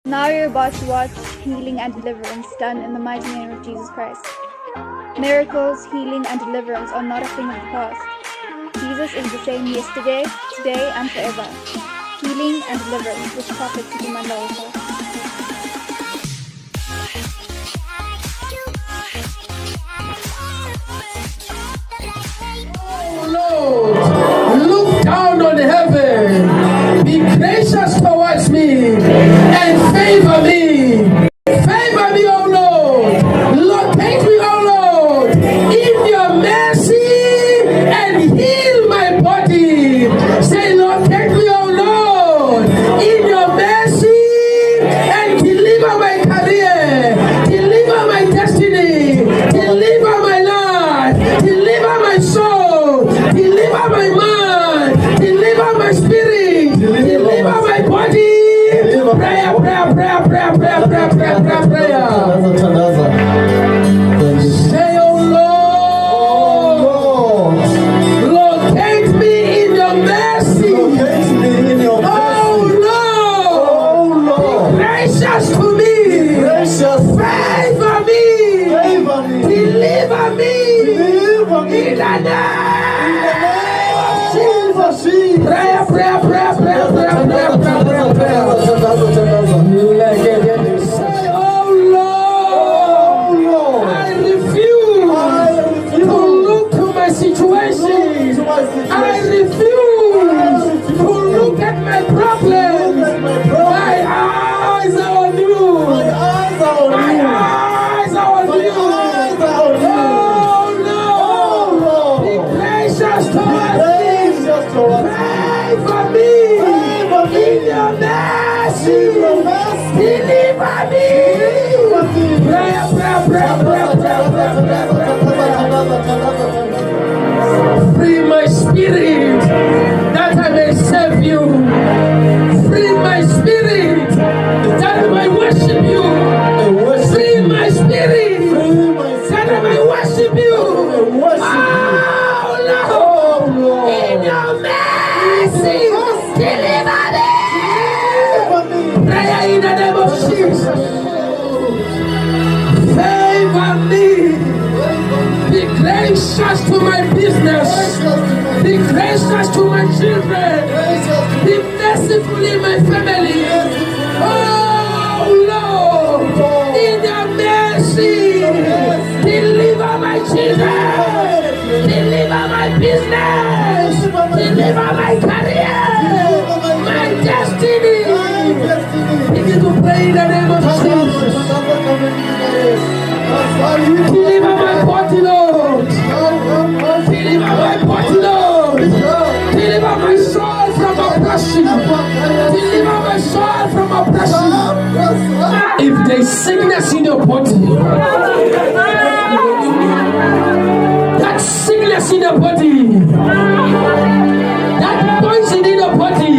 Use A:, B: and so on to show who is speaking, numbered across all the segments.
A: Now you're about to watch healing and deliverance done in the mighty name of Jesus Christ. Miracles, healing, and deliverance are not a thing of the past. Jesus is the same yesterday, today, and forever. Healing and deliverance with Prophet Siphamandla Horo.
B: Lord, look down on heaven, be gracious towards me, and favor me. Favor me, O Lord. Locate me, O Lord, in your mercy and heal my body. Say, locate me, O Lord, in your mercy and deliver my career, deliver my destiny, deliver my life, deliver my soul, deliver my mind, deliver my spirit, deliver my body. Prayer. Say, oh Lord, locate me in your mercy. Oh Lord, be gracious to me. Favor me. Deliver me. In the name of Jesus. Prayer. Say, oh Lord, I refuse to look to my situation. I refuse to look at my problems. My eyes are on you. My eyes are on you. Oh Lord, be gracious towards me. Favor me in your mercy. Deliver me. Prayer. Free my spirit that I may serve you. Free my spirit that I may worship you. Free my spirit that I may worship you. Oh Lord, in your mercy, deliver me. Prayer in the name of Jesus. Favor me. Be gracious to my business. Be gracious to my children. Be merciful in my family. Oh Lord, in your mercy, deliver my children. Deliver my business. Deliver my career. My destiny. Begin to pray in the name of Jesus. Deliver my body, Lord. Deliver my body, Lord. Deliver my soul from oppression. Deliver my soul from oppression. If there's sickness in your body, that sickness in your body, that poison in your body,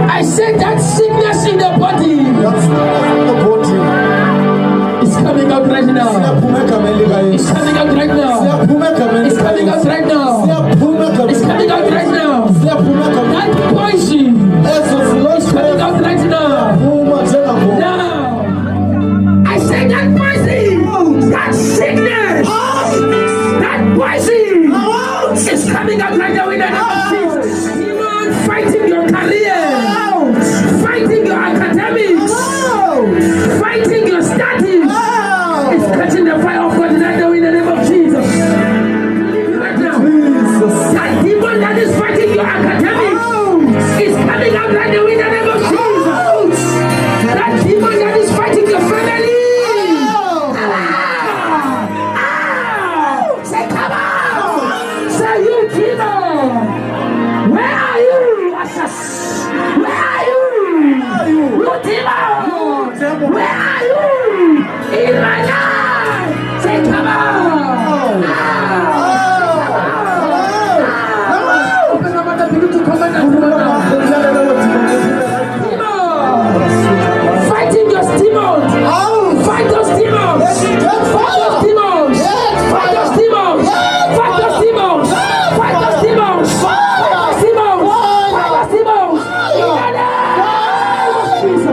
B: I said that sickness in the body is coming out right now. It's coming out right now. It's coming out right now. It's coming out right now. That poison is coming out right now. Now, I said that poison, that sickness, that poison is coming out right now in the name of Jesus. Demon fighting your career. Fighting your academics, fighting your studies, it's catching the fire of God right now in the name of Jesus. Right now, that demon that is fighting your academics is coming out right now in the name of Jesus. That demon that is fighting your family, say come on, say you demon, where are you? Where are you? Where are you? In my life! Say, come on! Open your mouth and begin to command and fighting your demons! Fight those demons! Fight those demons! Fight those demons! Fight those demons! Fight those demons! Fight those demons! Fight those demons! In the name of Jesus!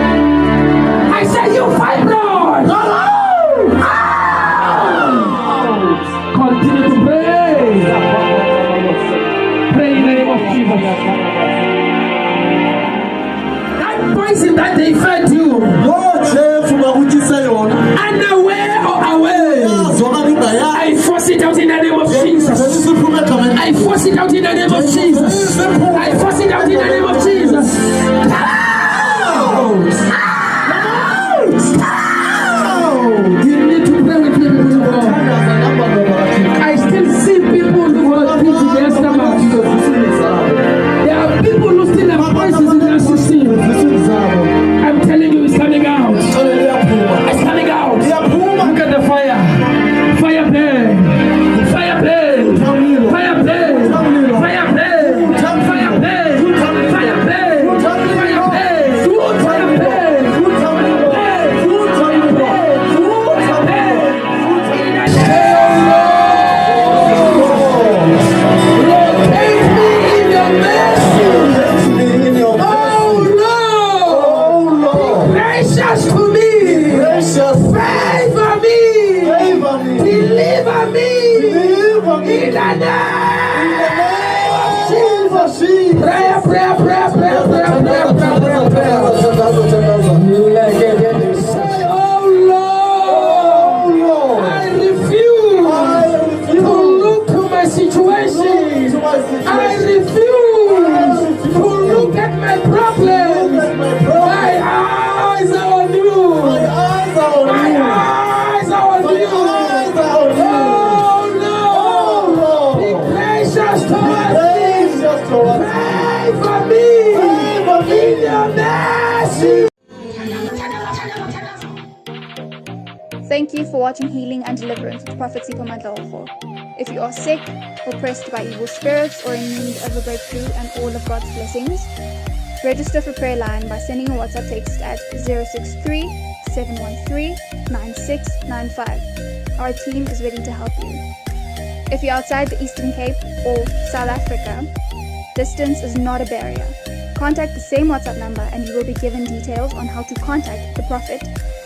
B: I say you fibroid. Continue to pray. Pray in the name of Jesus. That poison that they fed you, unaware or aware, I force it out in the name of Jesus. I force it out in the name of Jesus. I force it out in the name of Jesus. You need to pray with me, people of God. I still see people who are preaching their stomach. There are people who still have voices in their system. I'm telling you, it's coming out. It's coming out. Look at the fire. Fire burn. Fire burn. Fire burn. Fire burn. Fire burn. Fire burn. Fire burn. Fire burn. Prayer. Say, oh Lord, I refuse to look to my situation. I refuse to look at my problems. My eyes are on you. My eyes are on you. Oh Lord, be gracious towards me. Pray for me in your mercy.
A: Thank you for watching Healing and Deliverance with Prophet Siphamandla Horo. If you are sick, oppressed by evil spirits, or in need of a breakthrough and all of God's blessings, register for prayer line by sending a WhatsApp text at 063-713-9695. Our team is ready to help you. If you're outside the Eastern Cape or South Africa, distance is not a barrier. Contact the same WhatsApp number and you will be given details on how to contact the Prophet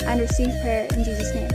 A: and receive prayer in Jesus' name.